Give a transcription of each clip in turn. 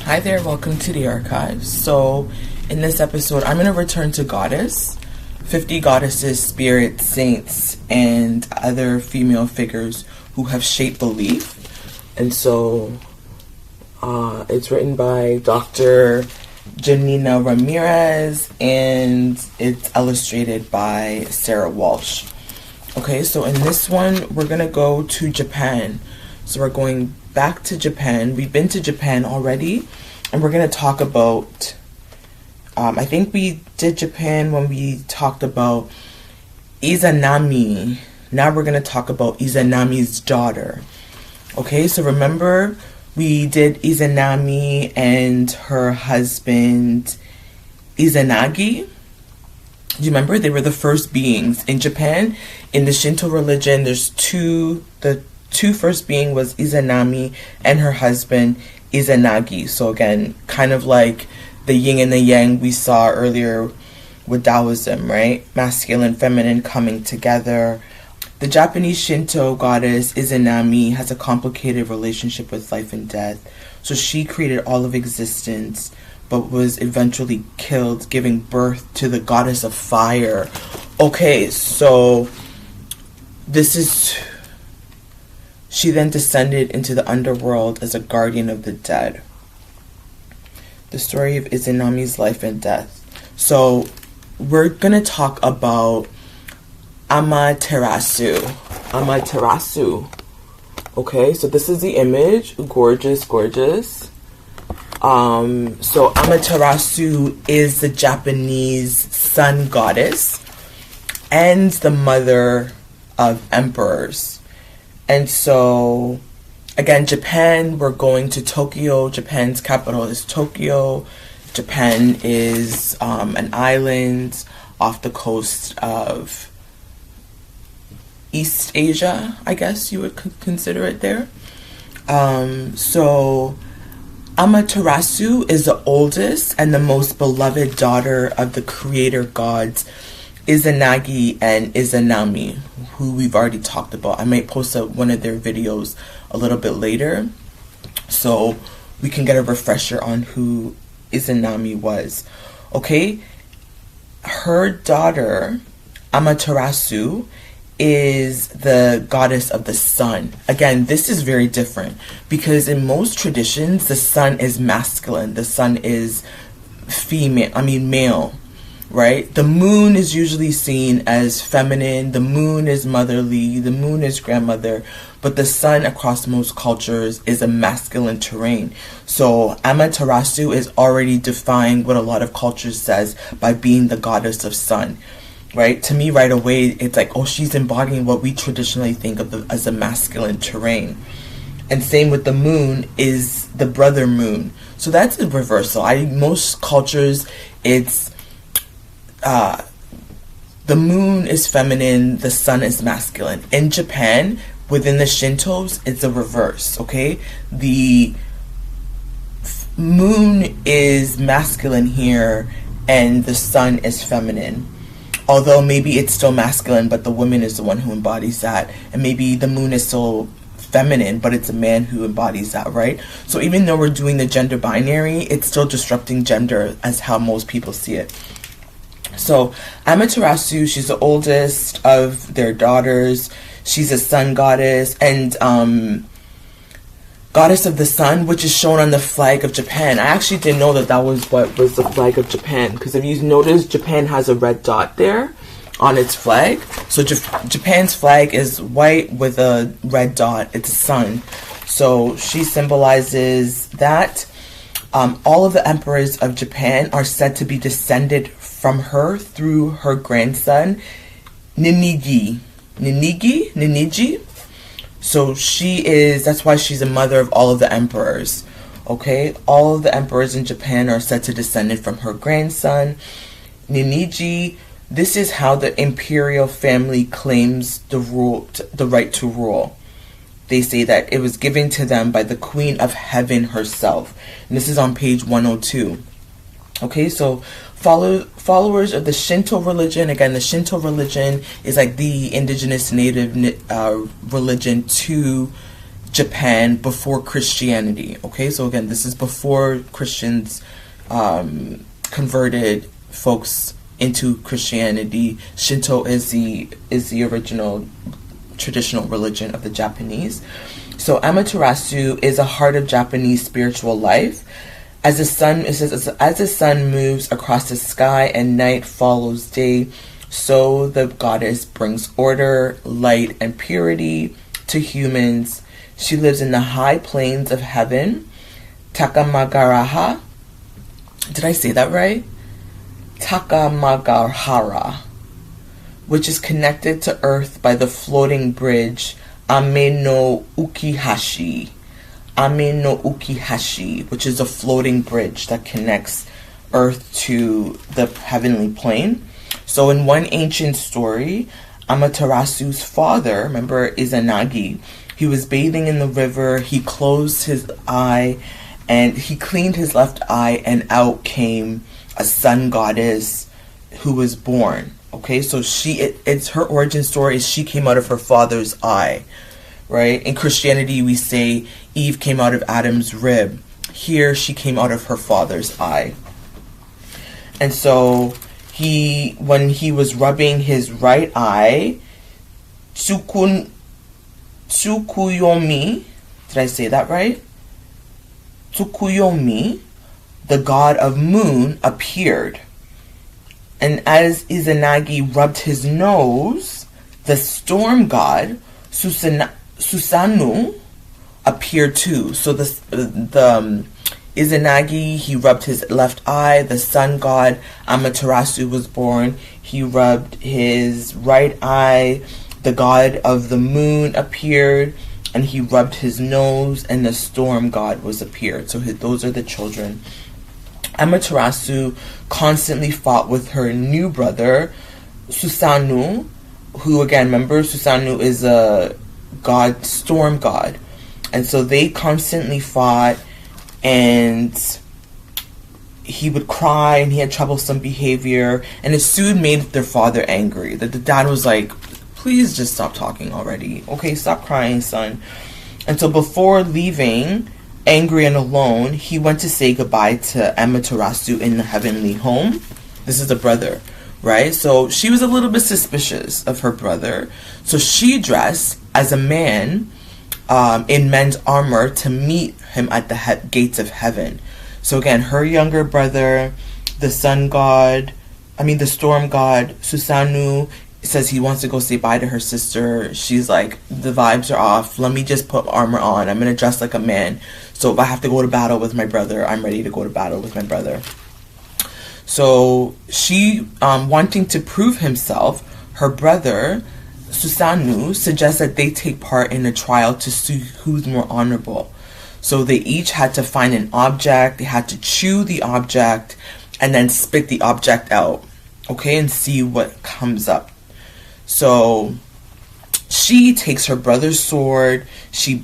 Hi there, welcome to the archives. So, in this episode, I'm going to return to Goddess, 50 goddesses, spirits, saints, and other female figures who have shaped belief. And so, it's written by Dr. Janina Ramirez, and it's illustrated by Sarah Walsh. Okay, so in this one, we're going to go to Japan. So we're going back to Japan. We've been to Japan already, and we're going to talk about, I think we did Japan when we talked about Izanami. Now we're going to talk about Izanami's daughter. Okay, so remember, we did Izanami and her husband Izanagi. Do you remember? They were the first beings in Japan. In the Shinto religion, there's the two first being was Izanami and her husband Izanagi. So again, kind of like the yin and the yang we saw earlier with Taoism, right? Masculine, feminine coming together. The Japanese Shinto goddess Izanami has a complicated relationship with life and death. So she created all of existence, but was eventually killed, giving birth to the goddess of fire. Okay, so she then descended into the underworld as a guardian of the dead. The story of Izanami's life and death. So we're going to talk about Amaterasu. Okay, so this is the image. Gorgeous, gorgeous. So Amaterasu is the Japanese sun goddess and the mother of emperors. And so, again, Japan, we're going to Tokyo. Japan's capital is Tokyo. Japan is an island off the coast of East Asia, I guess you would consider it there. So Amaterasu is the oldest and the most beloved daughter of the creator gods Izanagi and Izanami, who we've already talked about. I might post one of their videos a little bit later so we can get a refresher on who Izanami was. Okay, her daughter Amaterasu is the goddess of the sun. Again, this is very different because in most traditions the sun is masculine, the sun is male, right? The moon is usually seen as feminine, the moon is motherly, the moon is grandmother, but the sun across most cultures is a masculine terrain. So Amaterasu is already defying what a lot of cultures says by being the goddess of sun. Right? To me, right away, it's like, oh, she's embodying what we traditionally think of as a masculine terrain. And same with the moon is the brother moon. So that's the reversal. Most cultures, it's the moon is feminine, the sun is masculine. In Japan, within the Shintos, it's a reverse, okay? The moon is masculine here, and the sun is feminine. Although maybe it's still masculine, but the woman is the one who embodies that. And maybe the moon is still feminine, but it's a man who embodies that, right? So even though we're doing the gender binary, it's still disrupting gender as how most people see it. So Amaterasu, she's the oldest of their daughters. She's a sun goddess and goddess of the sun, which is shown on the flag of Japan. I actually didn't know that was what was the flag of Japan, because if you notice, Japan has a red dot there on its flag. So Japan's flag is white with a red dot. It's a sun. So she symbolizes that. All of the emperors of Japan are said to be descended from her through her grandson, Ninigi. So that's why she's a mother of all of the emperors. Okay, all of the emperors in Japan are said to descend from her grandson, Ninigi. This is how the imperial family claims the right to rule. They say that it was given to them by the Queen of Heaven herself. And this is on page 102. Okay, so followers of the Shinto religion, again, the Shinto religion is like the indigenous native religion to Japan before Christianity. Okay, so again, this is before Christians converted folks into Christianity. Shinto is the original traditional religion of the Japanese. So Amaterasu is a heart of Japanese spiritual life. As the sun, it says, as the sun moves across the sky and night follows day, so the goddess brings order, light, and purity to humans. She lives in the high plains of heaven, Takamagahara. Did I say that right? Takamagahara, which is connected to earth by the floating bridge Ame-no-ukihashi. Ame-no-ukihashi, which is a floating bridge that connects earth to the heavenly plane. So in one ancient story, Amaterasu's father, remember Izanagi, he was bathing in the river, he closed his eye, and he cleaned his left eye, and out came a sun goddess who was born. Okay, so it's her origin story is she came out of her father's eye, right? In Christianity, we say Eve came out of Adam's rib. Here, she came out of her father's eye. And so when he was rubbing his right eye, Tsukuyomi, did I say that right? Tsukuyomi, the god of moon, appeared. And as Izanagi rubbed his nose, the storm god, Susanoo, appeared too. So the Izanagi, he rubbed his left eye. The sun god Amaterasu was born. He rubbed his right eye. The god of the moon appeared, and he rubbed his nose, and the storm god was appeared. So those are the children. Amaterasu constantly fought with her new brother, Susanoo, who again, remember, Susanoo is a god, storm god. And so they constantly fought, and he would cry, and he had troublesome behavior, and it soon made their father angry. The dad was like, please just stop talking already. Okay, stop crying, son. And so before leaving, angry and alone, he went to say goodbye to Amaterasu in the heavenly home. This is the brother, right? So she was a little bit suspicious of her brother. So she dressed as a man in men's armor to meet him at the gates of heaven. So again, her younger brother, the storm god, Susanoo, says he wants to go say bye to her sister. She's like, the vibes are off. Let me just put armor on. I'm going to dress like a man. So if I have to go to battle with my brother, I'm ready to go to battle with my brother. So she, wanting to prove himself, her brother, Susanoo, suggests that they take part in a trial to see who's more honorable. So they each had to find an object. They had to chew the object and then spit the object out. Okay, and see what comes up. So she takes her brother's sword, she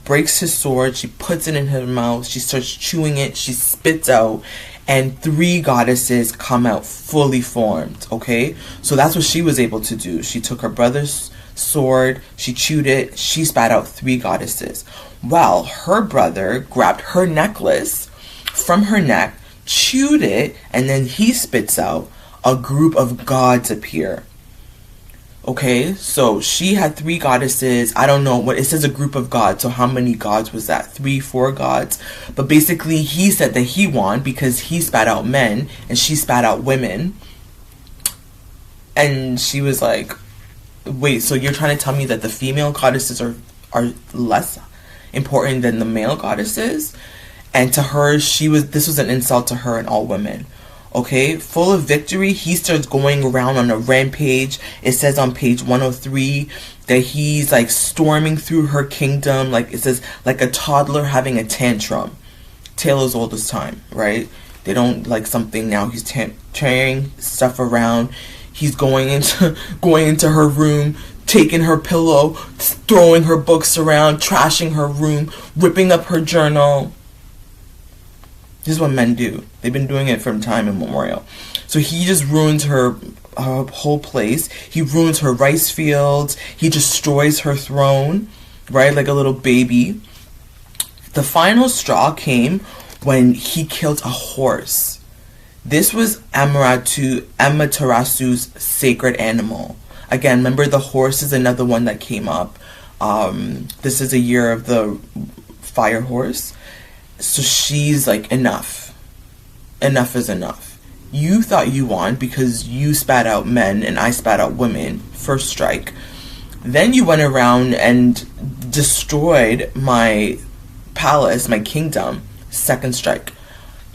breaks his sword, she puts it in her mouth, she starts chewing it, she spits out, and 3 goddesses come out fully formed, okay? So that's what she was able to do. She took her brother's sword, she chewed it, she spat out 3 goddesses. Well, her brother grabbed her necklace from her neck, chewed it, and then he spits out. A group of gods appear. Okay, so she had 3 goddesses. I don't know what it says, a group of gods. So how many gods was that? 3, 4 gods. But basically, he said that he won because he spat out men and she spat out women. And she was like, "Wait, so you're trying to tell me that the female goddesses are less important than the male goddesses?" And to her, this was an insult to her and all women. Okay, full of victory, he starts going around on a rampage. It says on page 103 that he's like storming through her kingdom. Like it says, like a toddler having a tantrum. Tale as old as time, right? They don't like something now. He's tearing stuff around. He's going into her room, taking her pillow, throwing her books around, trashing her room, ripping up her journal. This is what men do. They've been doing it from time immemorial. So he just ruins her whole place. He ruins her rice fields. He destroys her throne. right? Like a little baby. The final straw came when he killed a horse. This was Amaterasu's sacred animal. Again, remember the horse is another one that came up. This is a year of the fire horse. So she's like, enough. Enough is enough. You thought you won because you spat out men and I spat out women. First strike. Then you went around and destroyed my palace, my kingdom. Second strike.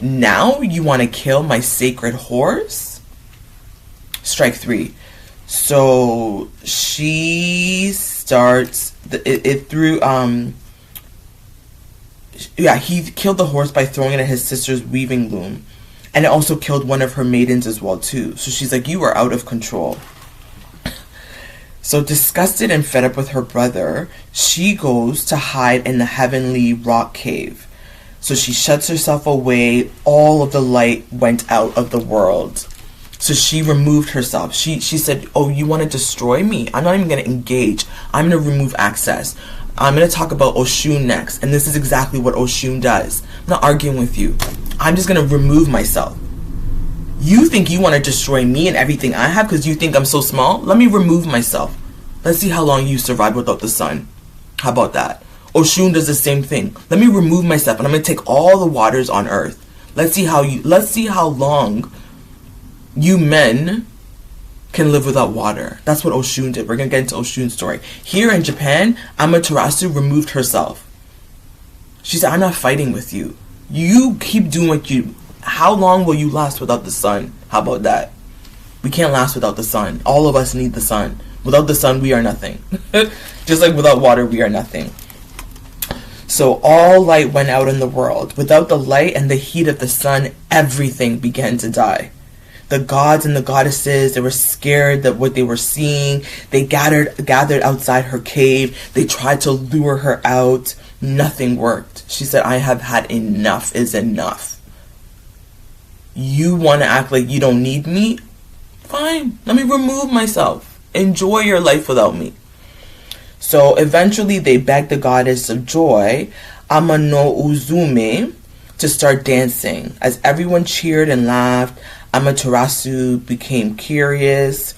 Now you want to kill my sacred horse? Strike 3. So she starts he killed the horse by throwing it at his sister's weaving loom, and it also killed one of her maidens as well too. So she's like, you are out of control. So disgusted and fed up with her brother, she goes to hide in the heavenly rock cave. So she shuts herself away. All of the light went out of the world. So she removed herself. She said, oh, you want to destroy me? I'm not even going to engage. I'm going to remove access. I'm going to talk about Oshun next. And this is exactly what Oshun does. I'm not arguing with you. I'm just going to remove myself. You think you want to destroy me and everything I have because you think I'm so small? Let me remove myself. Let's see how long you survive without the sun. How about that? Oshun does the same thing. Let me remove myself and I'm going to take all the waters on earth. Let's see how long you men can live without water. That's what Oshun did. We're going to get into Oshun's story. Here in Japan, Amaterasu removed herself. She said, I'm not fighting with you. You keep doing what you... How long will you last without the sun? How about that? We can't last without the sun. All of us need the sun. Without the sun, we are nothing. Just like without water, we are nothing. So all light went out in the world. Without the light and the heat of the sun, everything began to die. The gods and the goddesses, they were scared that what they were seeing. They gathered outside her cave. They tried to lure her out. Nothing worked. She said, I have had enough is enough. You want to act like you don't need me? Fine. Let me remove myself. Enjoy your life without me. So eventually they begged the goddess of joy, Ame-no-ukihashi, to start dancing. As everyone cheered and laughed, Amaterasu became curious.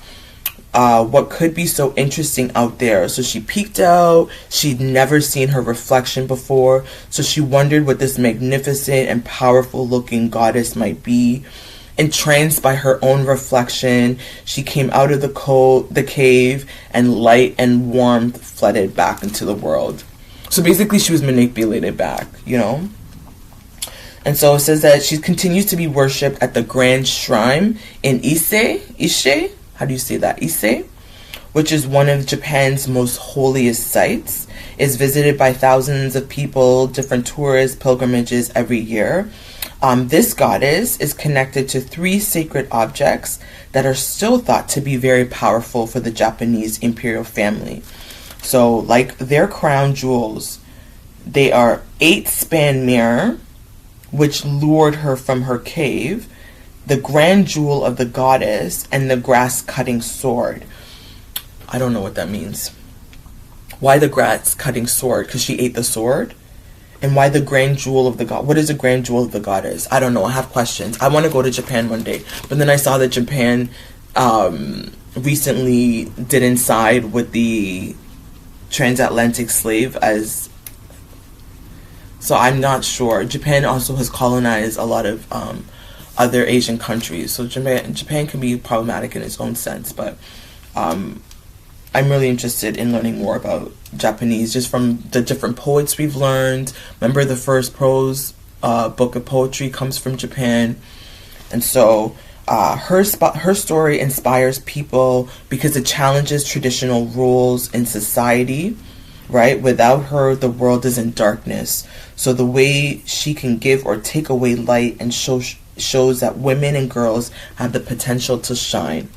What could be so interesting out there? So she peeked out. She'd never seen her reflection before. So she wondered what this magnificent and powerful looking goddess might be. Entranced by her own reflection, she came out of the cave, and light and warmth flooded back into the world. So basically she was manipulated back, you know? And so it says that she continues to be worshipped at the grand shrine in Ise? How do you say that? Ise? Which is one of Japan's most holiest sites. Is visited by thousands of people, different tourist pilgrimages every year. This goddess is connected to 3 sacred objects that are still thought to be very powerful for the Japanese imperial family. So, like their crown jewels, they are 8-span mirror, which lured her from her cave, the grand jewel of the goddess, and the grass-cutting sword. I don't know what that means. Why the grass-cutting sword? Because she ate the sword? And why the grand jewel of the god? What is the grand jewel of the goddess? I don't know. I have questions. I want to go to Japan one day. But then I saw that Japan recently didn't side with the transatlantic slave as... So I'm not sure. Japan also has colonized a lot of other Asian countries. So Japan can be problematic in its own sense. But I'm really interested in learning more about Japanese, just from the different poets we've learned. Remember, the first prose book of poetry comes from Japan. And so her story inspires people because it challenges traditional rules in society, right? Without her, the world is in darkness. So the way she can give or take away light and shows that women and girls have the potential to shine.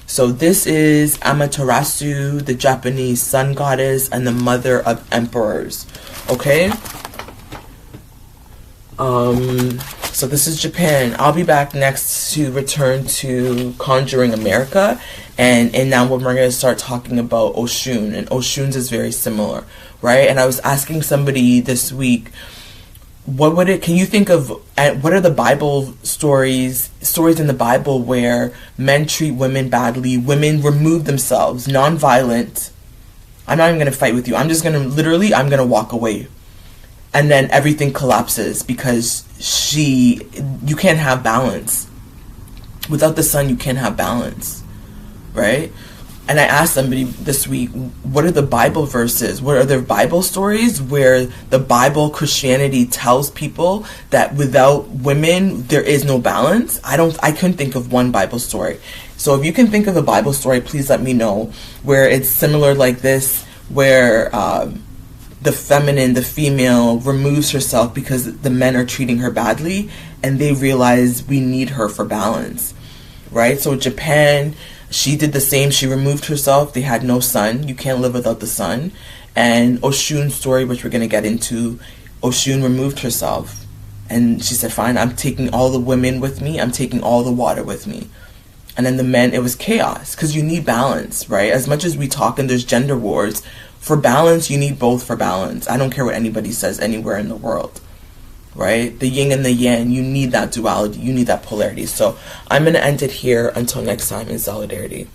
So this is Amaterasu, the Japanese sun goddess and the mother of emperors. Okay? So this is Japan. I'll be back next to return to Conjuring America, and now we're going to start talking about Oshun, and Oshun's is very similar, right? And I was asking somebody this week, can you think of, what are the Bible stories in the Bible where men treat women badly, women remove themselves, non-violent, I'm not even going to fight with you, I'm going to walk away. And then everything collapses because you can't have balance. Without the sun, you can't have balance, right? And I asked somebody this week, what are the Bible verses? What are the Bible stories where the Bible, Christianity tells people that without women, there is no balance? I couldn't think of one Bible story. So if you can think of a Bible story, please let me know where it's similar like this, where the feminine, the female, removes herself because the men are treating her badly, and they realize we need her for balance, right? So Japan, she did the same. She removed herself. They had no sun. You can't live without the sun. And Oshun's story, which we're going to get into, Oshun removed herself. And she said, fine, I'm taking all the women with me. I'm taking all the water with me. And then the men, it was chaos because you need balance, right? As much as we talk and there's gender wars, for balance, you need both for balance. I don't care what anybody says anywhere in the world, right? The yin and the yang, you need that duality. You need that polarity. So I'm going to end it here until next time in solidarity.